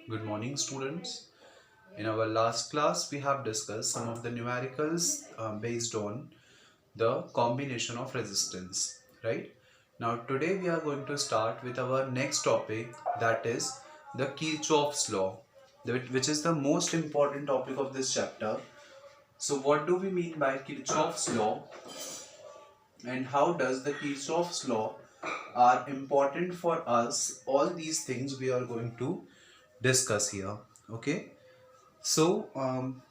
Good morning, students. In our last class, we have discussed some of the numericals based on the combination of resistance, right? Now, today we are going to start with our next topic, that is the Kirchhoff's law, which is the most important topic of this chapter. So, what do we mean by Kirchhoff's law, and how does the Kirchhoff's law are important for us? All these things we are going to discuss here. Okay. So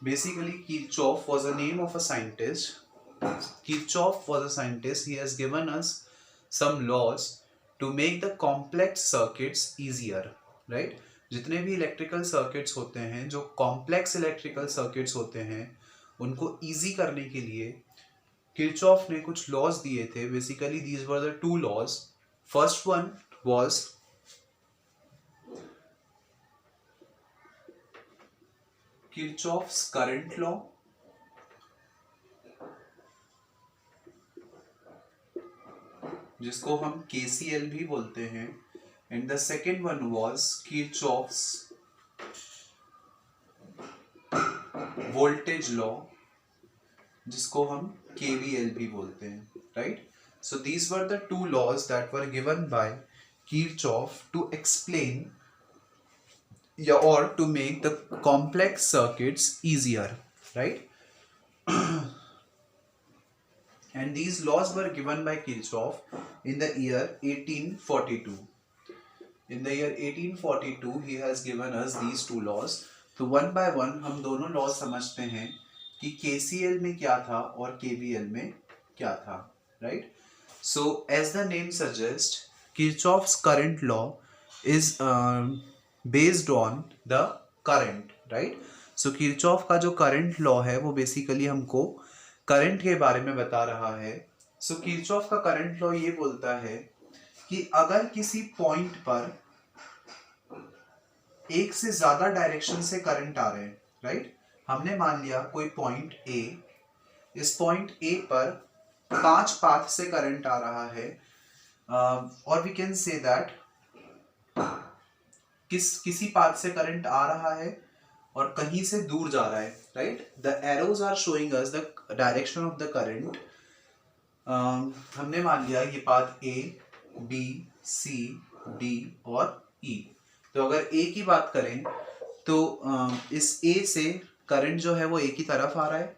basically, Kirchhoff was a name of a scientist. Kirchhoff was a scientist. He has given us some laws to make the complex circuits easier, right? जितने भी electrical circuits होते हैं, जो complex electrical circuits होते हैं, उनको easy करने के लिए किरचॉफ ने कुछ लॉज दिए थे. Basically these were the two laws. First one was Kirchhoff's current law. जिसको हम KCL भी बोलते हैं. And the second one was Kirchhoff's voltage law, जिसको हम KVL भी बोलते हैं, right? So these were the two laws that were given by Kirchhoff to explain or to make the complex circuits easier, right? And these laws were given by Kirchhoff in the year 1842. In the year 1842 he has given us these two laws. तो one by one हम दोनों laws समझते हैं कि KCL में क्या था और KVL में क्या था, right? So as the name suggests, Kirchhoff's current law is based on the current, right? So Kirchhoff का जो current law है वो basically हमको current के बारे में बता रहा है. So Kirchhoff का current law ये बोलता है कि अगर किसी point पर एक से ज्यादा डायरेक्शन से करंट आ रहे हैं, राइट? हमने मान लिया कोई पॉइंट A, इस पॉइंट A पर 5 पाथ से करंट आ रहा है, और वी कैन से दैट किसी पाथ से करंट आ रहा है और कहीं से दूर जा रहा है, right? The arrows are showing us the direction of the current. हमने मान लिया ये path A, B, C, D और E. तो अगर A की बात करें तो इस A से करंट जो है वो A की तरफ आ रहा है,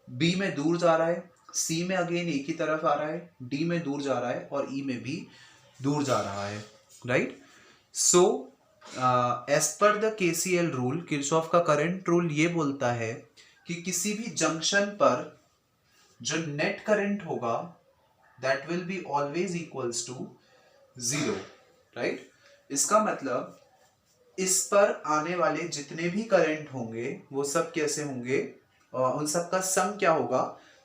B में दूर जा रहा है, C में अगेन A की तरफ आ रहा है, D में दूर जा रहा है और E में भी दूर जा रहा है, right? So as per the KCL rule, Kirchhoff का करंट रूल ये बोलता है कि किसी भी जंक्शन पर जो नेट करंट होगा that will be always equals to 0, right? इसका मतलब इस पर आने वाले जितने भी करंट होंगे वो सब कैसे होंगे, उन सब का सम क्या होगा,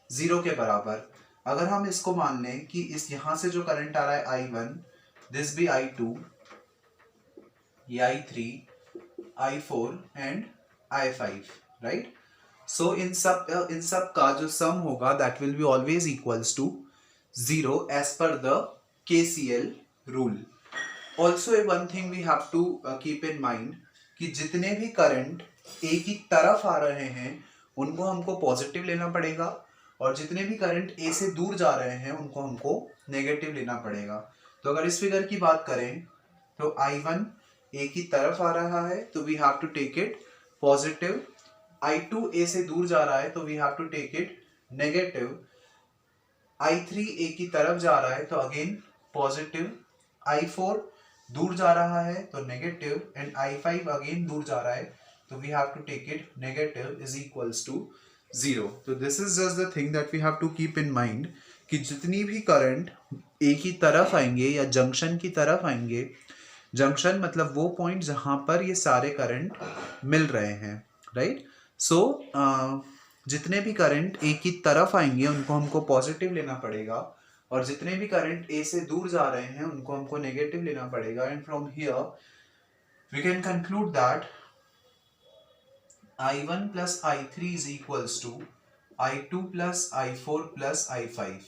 0 के बराबर. अगर हम इसको मान लें कि इस यहां से जो करंट आ रहा है I1, दिस भी I2, ये I3, I4 and I5, right? सो इन सब का जो सम होगा that will be always equals to 0 as per the KCL rule. Also one thing we have to keep in mind कि जितने भी करंट A की तरफ आ रहे हैं उनको हमको पॉजिटिव लेना पड़ेगा, और जितने भी करंट A से दूर जा रहे हैं उनको हमको नेगेटिव लेना पड़ेगा. तो अगर इस फिगर की बात करें तो I1 A की तरफ आ रहा है तो we have to take it positive. I2 A से दूर जा रहा है तो we have to take it negative. I3 A की तरफ जा रहा है तो अगेन पॉजिटिव. I4 दूर जा रहा है तो नेगेटिव, एंड I5 अगेन दूर जा रहा है तो we have to take it negative is equals to 0. तो this is just the thing that we have to keep in mind कि जितनी भी करंट A की तरफ आएंगे या जंक्शन की तरफ आएंगे, जंक्शन मतलब वो पॉइंट जहां पर ये सारे करंट मिल रहे हैं, राइट? सो जितने भी करंट A की तरफ आएंगे उनको हमको पॉजिटिव लेना पड़ेगा, और जितने भी करंट A से दूर जा रहे हैं उनको हमको नेगेटिव लेना पड़ेगा. And from here we can conclude that I1 plus I3 is equals to I2 plus I4 plus I5.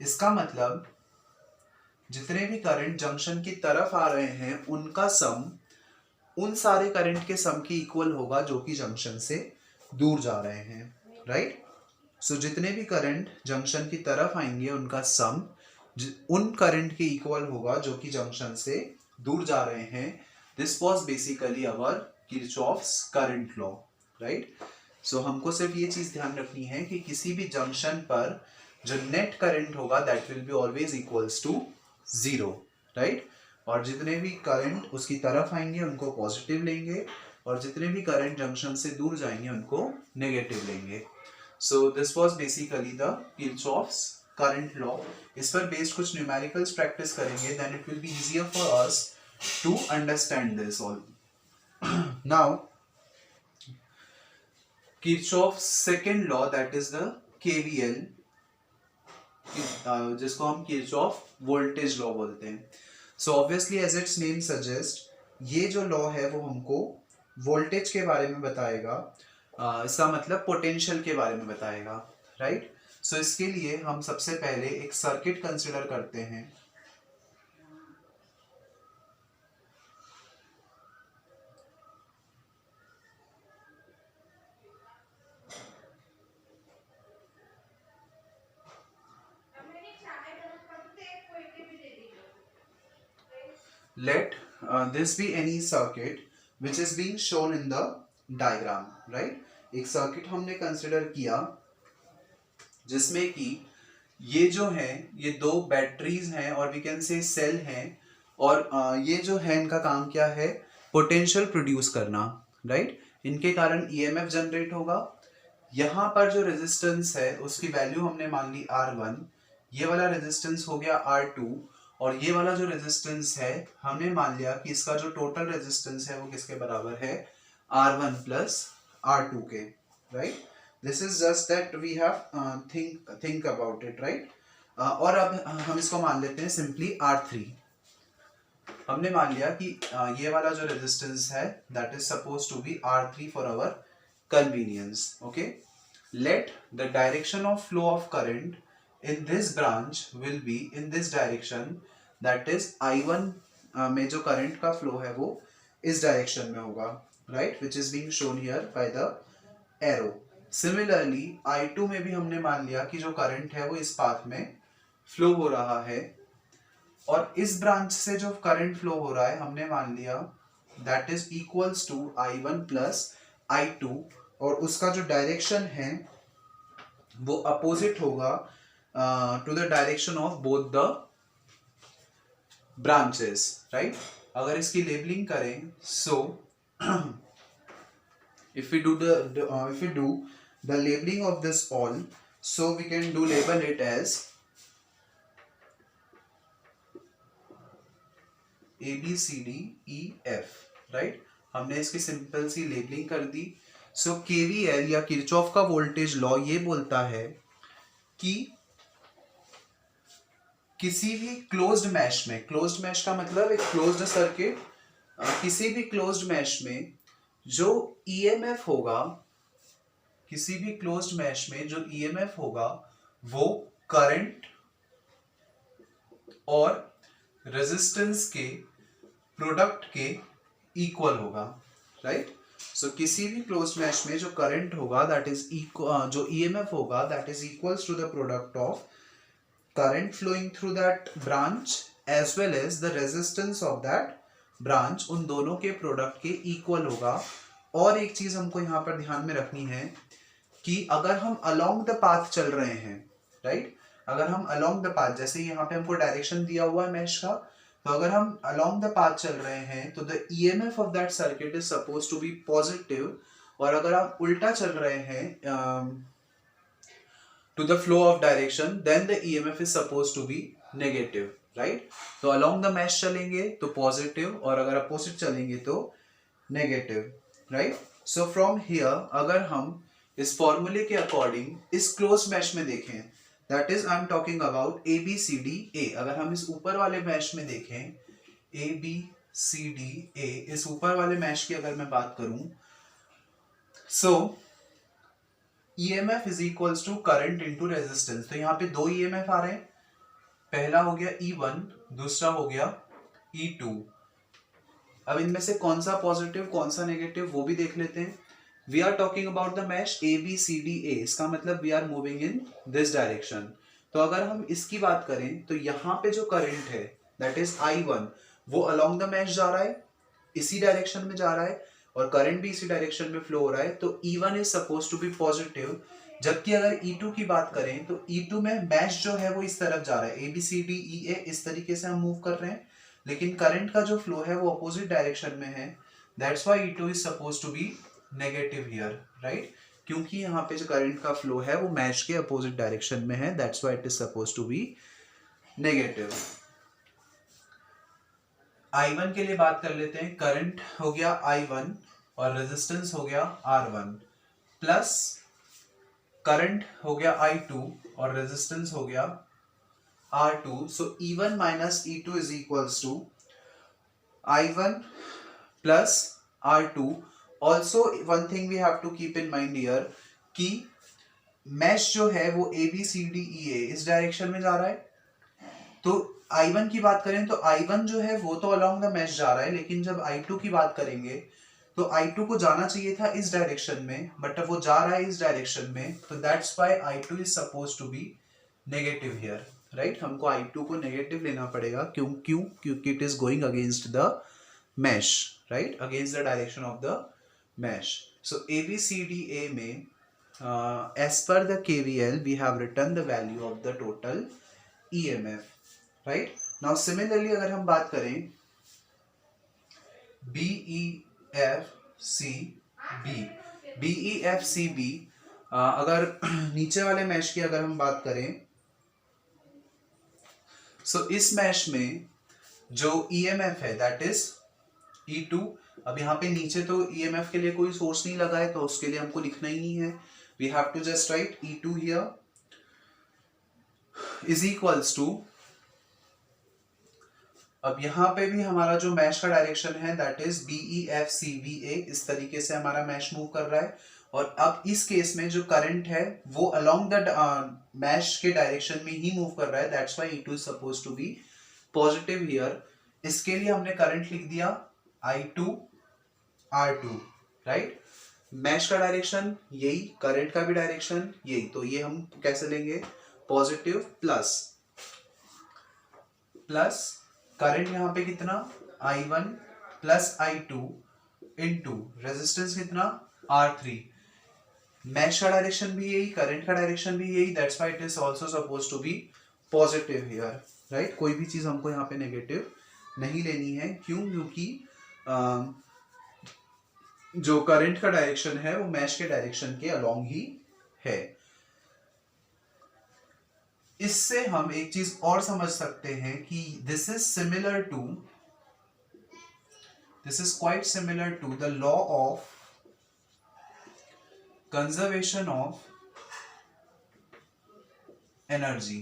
इसका मतलब जितने भी करंट जंक्शन की तरफ आ रहे हैं उनका सम उन सारे करंट के सम की इक्वल होगा जो कि जंक्शन से दूर जा रहे हैं, राइट। सो जितने भी करंट जंक्शन की तरफ आएंगे उनका सम उन करंट के इक्वल होगा जो कि जंक्शन से दूर जा रहे हैं। This was basically our Kirchhoff's current law, right. So हमको सिर्फ ये चीज ध्यान रखनी है कि किसी भी जंक्शन पर जो नेट करंट होगा that will be always equals to 0, right. और जितने भी करंट उसकी तरफ आएंगे उनको पॉजिटिव लेंगे और जितने भी करंट जंक्शन से दूर जाएंगे उनको नेगेटिव लेंगे। So this was basically the Kirchhoff's current law. इस पर बेस्ड कुछ न्यूमेरिकल्स प्रैक्टिस करेंगे, then it will be easier for us to understand this all. Now Kirchhoff's second law that is the KVL, जिसको हम Kirchhoff voltage law बोलते हैं। So obviously as its name suggest, ये जो law है वो हमको वोल्टेज के बारे में बताएगा, इसका मतलब पोटेंशियल के बारे में बताएगा, राइट। सो इसके लिए हम सबसे पहले एक सर्किट कंसिडर करते हैं। Let this be any circuit which is being shown in the diagram, right? एक सर्किट हमने कंसिडर किया जिसमें कि ये जो है ये दो बैटरीज हैं और वी कैन से सेल हैं और ये जो है इनका काम क्या है, पोटेंशियल प्रोड्यूस करना, राइट। इनके कारण ईएमएफ जनरेट होगा। यहाँ पर जो रेजिस्टेंस है उसकी वैल्यू हमने मान ली R1, ये वाला रेजिस्टेंस हो गया R2 और ये वाला जो रेजिस्टेंस है हमने मान लिया कि इसका जो टोटल रेजिस्टेंस है वो किसके बराबर है, R1 प्लस R2 के, right. This is just that we have think about it, right. और अब हम इसको मान लेते हैं सिंपली R3। हमने मान लिया कि ये वाला जो रेजिस्टेंस है that is suppose to be R3 for our convenience, okay. Let the direction of flow of current in this branch will be in this direction, that is I1 में जो current का flow है वो इस direction में होगा, right, which is being shown here by the arrow. Similarly I2 में भी हमने मान लिया कि जो current है वो इस path में flow हो रहा है और इस branch से जो current flow हो रहा है हमने मान लिया that is equals to I1 plus I2 और उसका जो डायरेक्शन है वो अपोजिट होगा to the direction of both the branches, right. अगर इसकी लेबलिंग करें so if we do the labelling of this all, so we can do label it as ABCDEF, right. हमने इसकी सिंपल सी लेबलिंग कर दी। सो KVL या किरचॉफ का वोल्टेज लॉ ये बोलता है कि किसी भी क्लोज्ड मैश में, क्लोज्ड मैश का मतलब एक क्लोज्ड सर्किट, किसी भी क्लोज्ड मैश में जो ईएमएफ होगा, किसी भी क्लोज्ड मैश में जो ईएमएफ होगा वो करंट और रेजिस्टेंस के प्रोडक्ट के इक्वल होगा, राइट। सो किसी भी क्लोज्ड मैश में जो करंट होगा दैट इज जो ईएमएफ होगा that is equals to the product of current flowing through that branch as well as the resistance of that branch, उन दोनों के प्रोडक्ट के इक्वल होगा। और एक चीज हमको यहाँ पर ध्यान में रखनी है कि अगर हम अलोंग द पाथ चल रहे हैं, राइट, अगर हम अलोंग द पाथ, जैसे यहाँ पे हमको डायरेक्शन दिया हुआ है मैश का, तो अगर हम अलोंग द पाथ चल रहे हैं तो the EMF of that circuit is suppose to be positive, और अगर आप उल्टा चल रहे हैं to the flow of direction then the EMF is suppose to be negative, right. तो अलोंग द मैश चलेंगे तो पॉजिटिव और अगर अपोजिट चलेंगे तो negative, right. So from here अगर हम इस फॉर्मूले के अकॉर्डिंग इस क्लोज मैश में देखें, that is I am talking about ABCDA, अगर हम इस ऊपर वाले मैश में देखें ABCDA, इस ऊपर वाले मैश की अगर मैं बात करूं, so EMF is equals to current into resistance. तो यहाँ पे दो EMF आ रहे हैं, पहला हो गया E1, दूसरा हो गया E2। अब इनमें से कौन सा पॉजिटिव कौन सा नेगेटिव वो भी देख लेते हैं। We are talking about the mesh A B C D A, इसका मतलब we are moving in this direction. तो अगर हम इसकी बात करें तो यहाँ पे जो करंट है दैट इज I1 वो अलोंग द मैश जा रहा है, इसी डायरेक्शन में जा रहा है और करंट भी इसी डायरेक्शन में फ्लो हो रहा है, तो E1 is suppose to be positive. जबकि अगर E2 की बात करें तो E2 में मैश जो है वो इस तरफ जा रहा है, ए बी सी डी ई ए इस तरीके से हम मूव कर रहे हैं, लेकिन करंट का जो फ्लो है वो अपोजिट डायरेक्शन में है। That's why E2 is suppose to be negative here, right, क्योंकि यहाँ पे जो करंट का फ्लो है वो मैश के अपोजिट डायरेक्शन में है, that's why it is suppose to be negative. I1 के लिए बात कर लेते हैं, करंट हो गया I1 और रेजिस्टेंस हो गया R1 प्लस करंट हो गया I2 और रेजिस्टेंस हो गया R2, so E1 minus E2 is equals to I1 plus R2. Also one thing we have to keep in mind here कि मैश जो है वो A B C D E A इस डायरेक्शन में जा रहा है। तो I1 की बात करें तो I1 जो है वो तो अलोंग द मैश जा रहा है, लेकिन जब I2 की बात करेंगे तो I2 को जाना चाहिए था इस डायरेक्शन में, बट अब वो जा रहा है इस डायरेक्शन में, तो that's why I2 is suppose to be negative here, right. हमको I2 को नेगेटिव लेना पड़ेगा, क्योंकि it is going against the mesh, right, against the direction of the mesh. So ABCDA में as per the KVL we have written the value of the total EMF, right? Now similarly अगर हम बात करें BEFCB अगर नीचे वाले mash की अगर हम बात करें, सो इस मैश में जो EMF है दैट इज E2। अब यहाँ पे नीचे तो EMF के लिए कोई सोर्स नहीं लगा है, तो उसके लिए हमको लिखना ही नहीं है, we have to just write E2 here is equals to, अब यहाँ पे भी हमारा जो मैश का डायरेक्शन है दैट इज BEFCBA, इस तरीके से हमारा मैश मूव कर रहा है। और अब इस केस में जो करंट है वो अलोंग द मैश के डायरेक्शन में ही मूव कर रहा है, that's why E2 is suppose to be positive here. इसके लिए हमने करंट लिख दिया I2 R2, राइट। मैश का डायरेक्शन यही, करंट का भी डायरेक्शन यही, तो ये हम कैसे लेंगे, पॉजिटिव प्लस करंट यहाँ पे कितना I1 plus I2 into resistance कितना R3। मैश का डायरेक्शन भी यही, करंट का डायरेक्शन भी यही, that's why it is also suppose to be positive here, right. कोई भी चीज हमको यहाँ पे नेगेटिव नहीं लेनी है, क्योंकि जो करंट का डायरेक्शन है वो मैश के डायरेक्शन के अलोंग ही है। इससे हम एक चीज और समझ सकते हैं कि this is quite similar to the law of conservation of energy,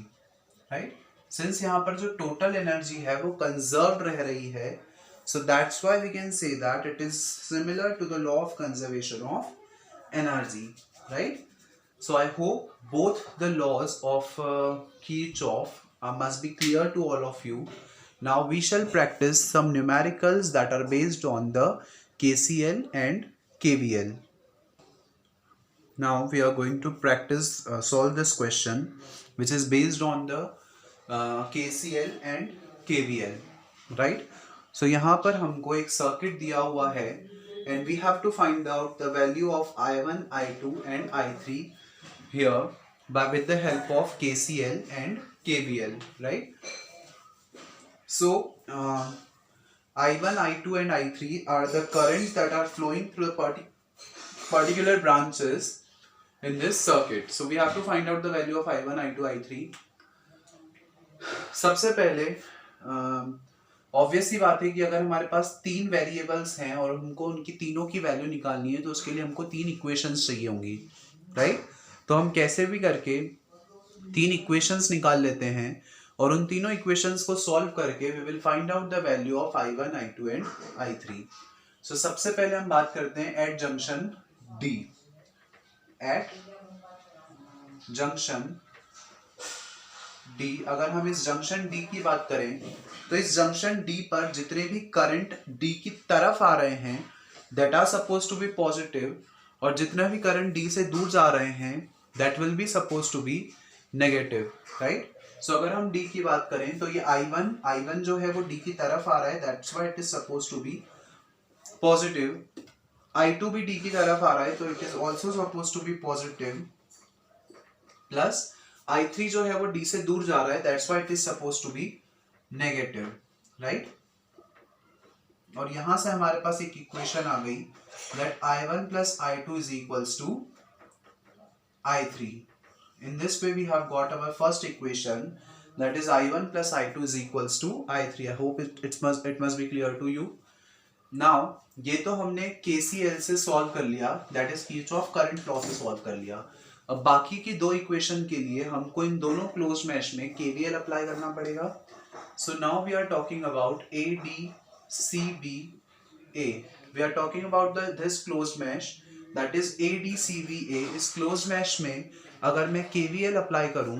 right. Since यहां पर जो टोटल एनर्जी है वो कंजर्व रह रही है, so that's why we can say that it is similar to the law of conservation of energy, right? So I hope both the laws of Kirchhoff must be clear to all of you. Now we shall practice some numericals that are based on the KCL and KVL. Now we are going to practice solve this question which is based on the KCL and KVL, right? So यहाँ पर हमको एक circuit दिया हुआ है and we have to find out the value of I1, I2 and I3 here with the help of KCL and KVL, right? So I1, I2 and I3 are the currents that are flowing through the particular branches in this circuit. So we have to find out the value of I1, I2, I3. सबसे पहले obvious ही बात है कि अगर हमारे पास तीन variables हैं और हमको उनकी तीनों की वैल्यू निकालनी है तो उसके लिए हमको तीन इक्वेशंस चाहिए होंगी, राइट। तो हम कैसे भी करके तीन इक्वेशंस निकाल लेते हैं और उन तीनों इक्वेशंस को सॉल्व करके we will find out the value of I1, I2 and I3। सो सबसे पहले हम बात करते हैं at junction D। At junction D, अगर हम इस जंक्शन डी की बात करें तो इस जंक्शन डी पर जितने भी करंट डी की तरफ आ रहे हैं that are suppose to be positive, और जितना भी करंट डी से दूर जा रहे हैं that will be suppose to be negative, right. So अगर हम डी की बात करें तो ये I1 जो है वो डी की तरफ आ रहा है, that's why it is suppose to be positive. I2 भी डी की तरफ आ रहा है तो it is also suppose to be positive, plus I3 जो है वो डी से दूर जा रहा है, that's why it is suppose to be negative, right. और यहां से हमारे पास एक इक्वेशन आ गई that I1 plus I2 is equals to I3. In this way we have got our first equation, that is I1 plus I2 is equals to I3. I hope it must be clear to you. Now ये तो हमने KCL से solve कर लिया, that is Kirchhoff current law से solve कर लिया। अब बाकी की दो इक्वेशन के लिए हमको इन दोनों क्लोज मैश में KVL अप्लाई करना पड़ेगा। So now we are talking about ADCBA. We are talking about this closed mesh, that is ADCBA. इस क्लोज मैश में अगर मैं KVL अप्लाई करूं,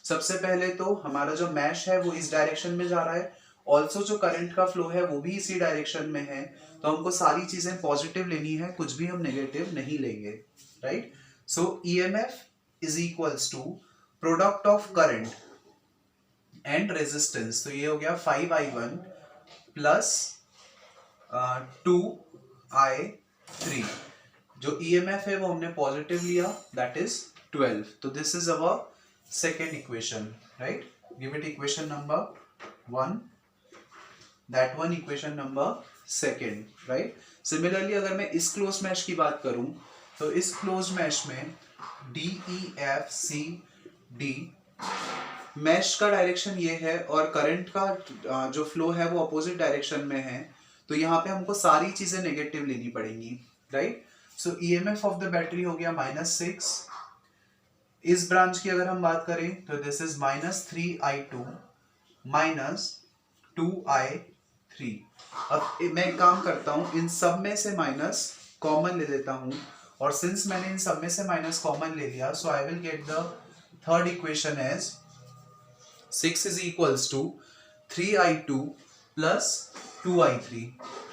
सबसे पहले तो हमारा जो मैश है वो इस डायरेक्शन में जा रहा है, ऑल्सो जो करंट का फ्लो है वो भी इसी डायरेक्शन में है, तो हमको सारी चीजें पॉजिटिव लेनी है, कुछ भी हम नेगेटिव नहीं लेंगे, right. So EMF is equals to product of current and resistance, तो ये हो गया 5I1 प्लस 2I3। जो EMF है वो हमने पॉजिटिव लिया, दैट इज 12, तो this is our second equation, right. Give it equation number 1, that one equation number second, right. Similarly अगर मैं इस क्लोज मैश की बात करूं तो इस क्लोज मैश में DEFCD मैश का डायरेक्शन ये है और करंट का जो फ्लो है वो अपोजिट डायरेक्शन में है, तो यहाँ पे हमको सारी चीजें नेगेटिव लेनी पड़ेंगी, right. So EMF of the battery हो गया -6। इस ब्रांच की अगर हम बात करें तो दिस इज -3I2 -2I3। अब मैं एक काम करता हूं, इन सब में से माइनस कॉमन ले लेता हूं, और सिंस मैंने इन सब में से माइनस कॉमन ले लिया, so I will get the third equation as 6 is equals to 3I2 plus 2I3,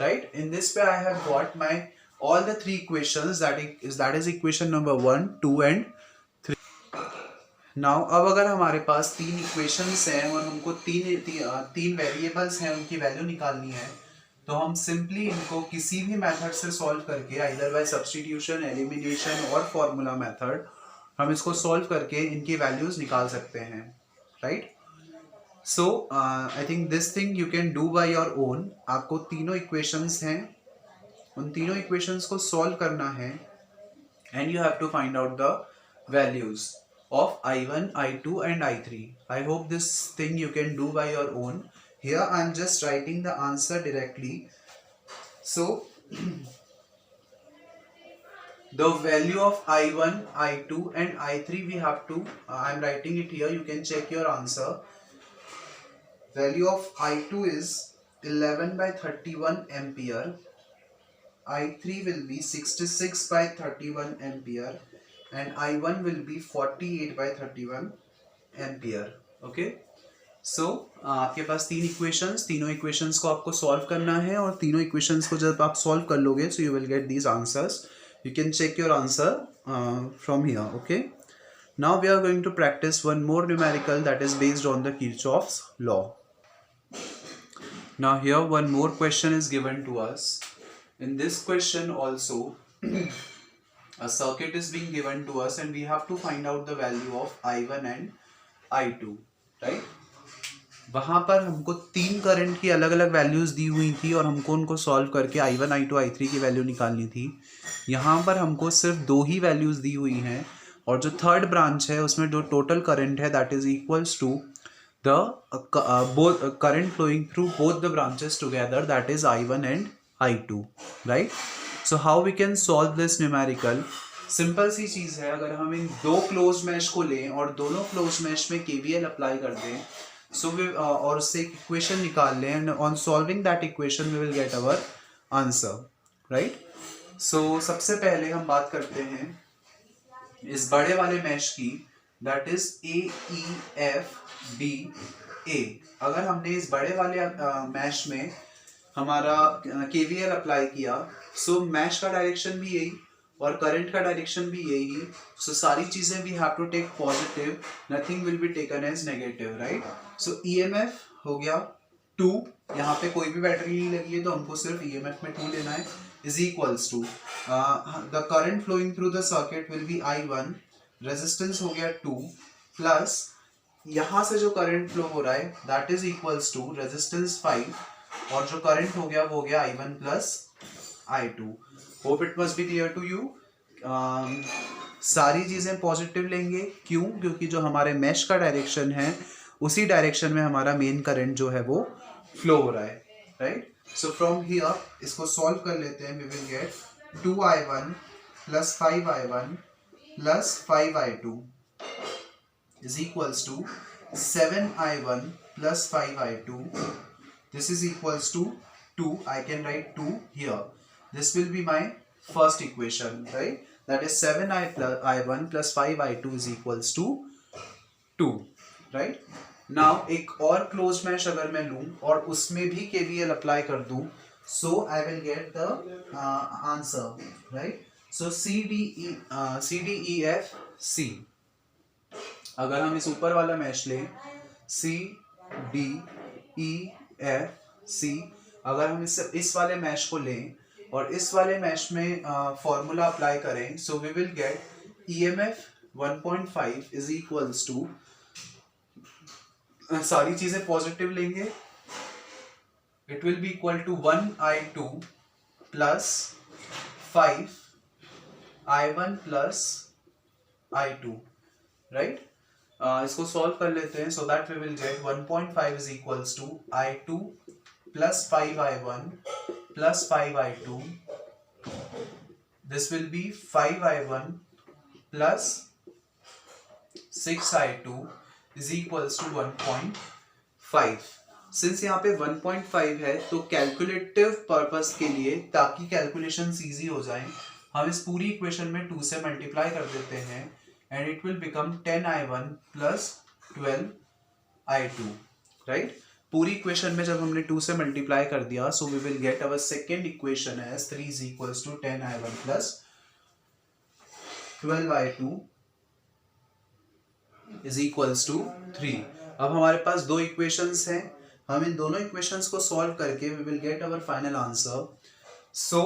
right? In this way I have got my all the three equations, that is equation number 1, 2 and 3. Now अब अगर हमारे पास तीन equations हैं और हमको तीन variables हैं, उनकी वैल्यू निकालनी है, तो हम सिंपली इनको किसी भी मेथड से सॉल्व करके, आइदर बाय सब्स्टिट्यूशन, एलिमिनेशन और फॉर्मूला मेथड, हम इसको सॉल्व करके इनकी वैल्यूज निकाल सकते हैं, right. So I think this thing you can do by your own. आपको तीनों इक्वेशंस हैं, उन तीनों इक्वेशंस को सॉल्व करना है, and you have to find out the values of I1, I2 and I3. I hope this thing you can do by your own. Here I am just writing the answer directly. So the value of I1, I2 and I3 we have to, I am writing it here, you can check your answer. Value of I2 is 11 by 31 ampere. I3 will be 66 by 31 ampere. And I1 will be 48 by 31 ampere. Okay. So आपके पास तीन equations, तीनों equations को आपको solve करना है, और तीनों equations को जब आप सॉल्व कर लोगे so you will get these answers. You can check your answer from here. Okay. Now we are going to practice one more numerical that is based on the Kirchhoff's law. Now here one more question is given to us. In this question also a circuit is being given to us and we have to find out the value of I1 and I2, right? वहाँ पर हमको तीन current की अलग अलग values दी हुई थी और हमको उनको सॉल्व करके I1, I2, I3 की वैल्यू निकालनी थी। यहाँ पर हमको सिर्फ दो ही वैल्यूज दी हुई हैं, और जो थर्ड ब्रांच है उसमें जो टोटल करंट है that is equals to the current flowing through both the branches together, that is I1 and I2, right. So how we can solve this numerical? Simple सी चीज है, अगर हम इन दो क्लोज मैश को लें और दोनों क्लोज मैश में KVL अप्लाई कर दें, और उससे एक इक्वेशन निकाल लें, and on solving that equation we will get our answer, right. So सबसे पहले हम बात करते हैं इस बड़े वाले मैश की, दैट इज AEFBA। अगर हमने इस बड़े वाले मैश में हमारा KVL अप्लाई किया, सो मैश का डायरेक्शन भी यही और करंट का डायरेक्शन भी यही, सो सारी चीजें we have to take positive, nothing will be taken as negative, right. So EMF हो गया 2, यहाँ पे कोई भी बैटरी नहीं लगी है तो हमको सिर्फ EMF में 2 लेना है, is equals to the current flowing through the circuit will be I1, resistance हो गया 2 प्लस यहाँ से जो करंट फ्लो हो रहा है that is equals to resistance 5 और जो करंट हो गया वो हो गया I1 plus I2। Hope it must be clear to you. सारी चीजें पॉजिटिव लेंगे, क्यों? क्योंकि जो हमारे मैश का डायरेक्शन है उसी डायरेक्शन में हमारा मेन करंट जो है वो फ्लो हो रहा है, राइट। सो फ्रॉम हियर इसको सॉल्व कर लेते हैं, we will get 2I1 plus 5I1 plus 5I2 is equals to 7I1 plus 5I2. This is equals to 2. I can write 2 here. This will be my first equation, right? That is 7I1 plus 5I2 is equals to 2, right? Now एक और closed mesh अगर मैं लूँ और उसमें भी KVL apply कर दूँ, so I will get the answer, right? So CDEFC। अगर हम इस ऊपर वाला मैश लें CDEFC, अगर हम इस वाले मैश को लें और इस वाले मैश में फॉर्मूला अप्लाई करें, so we will get EMF 1.5 is equals to, सारी चीजें पॉजिटिव लेंगे, it will be equal to 1I2 plus 5I1 plus I2, right. इसको सॉल्व कर लेते हैं, so that we will get 1.5 is equals to I2 plus 5I1 plus 5I2, this will be 5I1 plus 6I2 is equals to 1.5। Since यहाँ पे 1.5 है तो calculative purpose के लिए, ताकि कैलकुलेशन इजी हो जाए, हम इस पूरी इक्वेशन में 2 से मल्टीप्लाई कर देते हैं and it will become 10I1 plus 12I2, right? पूरी इक्वेशन में जब हमने 2 से मल्टीप्लाई कर दिया, so we will get our second equation as 3 is equals to 10I1 plus 12I2 is equals to 3। अब हमारे पास दो इक्वेशंस हैं, हम इन दोनों इक्वेशंस को सॉल्व करके we will get our final answer। so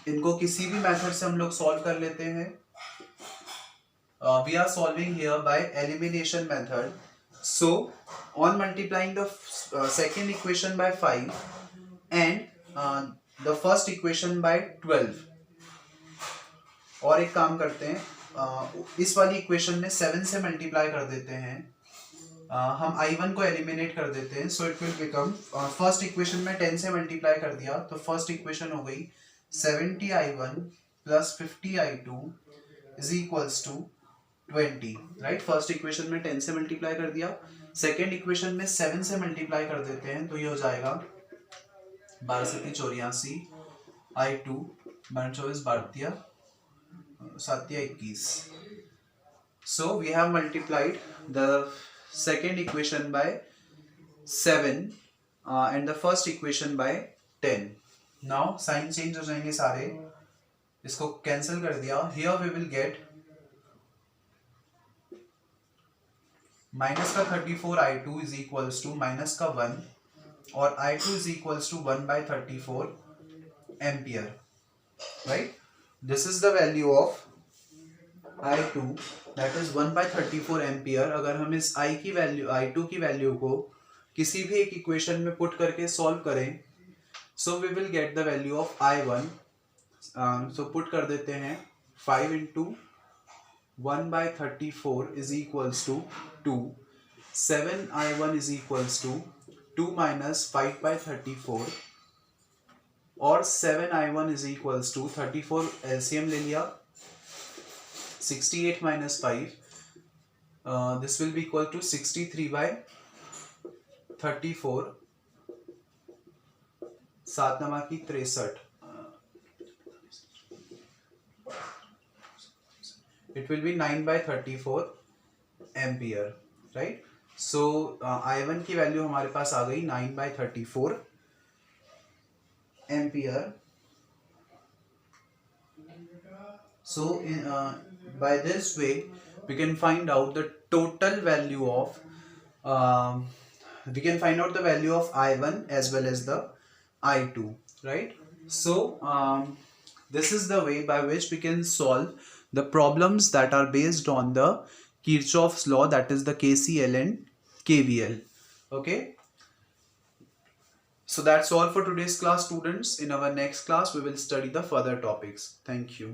इनको किसी भी मेथड से हम लोग सॉल्व कर लेते हैं। We are solving here by elimination method. So on multiplying the second equation by 5 and the first equation by 12, और एक काम करते हैं, इस वाली इक्वेशन में 7 से मल्टीप्लाई कर देते हैं, हम I1 को एलिमिनेट कर देते हैं, so it will become, first equation में 10 से मल्टीप्लाई कर दिया तो फर्स्ट इक्वेशन हो गई 70I1 plus 50I2 is equals to 20, right. First equation में 10 से मल्टीप्लाई कर दिया, सेकेंड इक्वेशन में 7 से मल्टीप्लाई कर देते हैं तो ये हो जाएगा 12 से 84, I2 24 12 7 21। So we have multiplied the second equation by 7 and the first equation by 10। Now sign change हो जाएंगे सारे, इसको कैंसिल कर दिया, here we will get minus का 34I2 is equals to minus का 1 और I2 is equals to 1/34 ampere, right. This is the value of I2 that is 1/34 ampere. अगर हम इस I2 की वैल्यू को किसी भी एक इक्वेशन में पुट करके सॉल्व करें, so we will get the value of I1। so put कर देते हैं 5 into 1/34 is equals to 2, 7I1 is equals to 2 minus 5/34 और 7I1 is equals to 34 LCM ले लिया, 68 minus 5, this will be equal to 63/34, 7 की 63, it will be 9/34 ampere, right. So I1 की value हमारे पास आ गई 9/34 ampere. So by this way we can find out the total value of we can find out the value of I1 as well as the I2, right. So this is the way by which we can solve the problems that are based on the Kirchhoff's law, that is the KCL and KVL. Okay, so that's all for today's class, students. In our next class we will study the further topics. Thank you.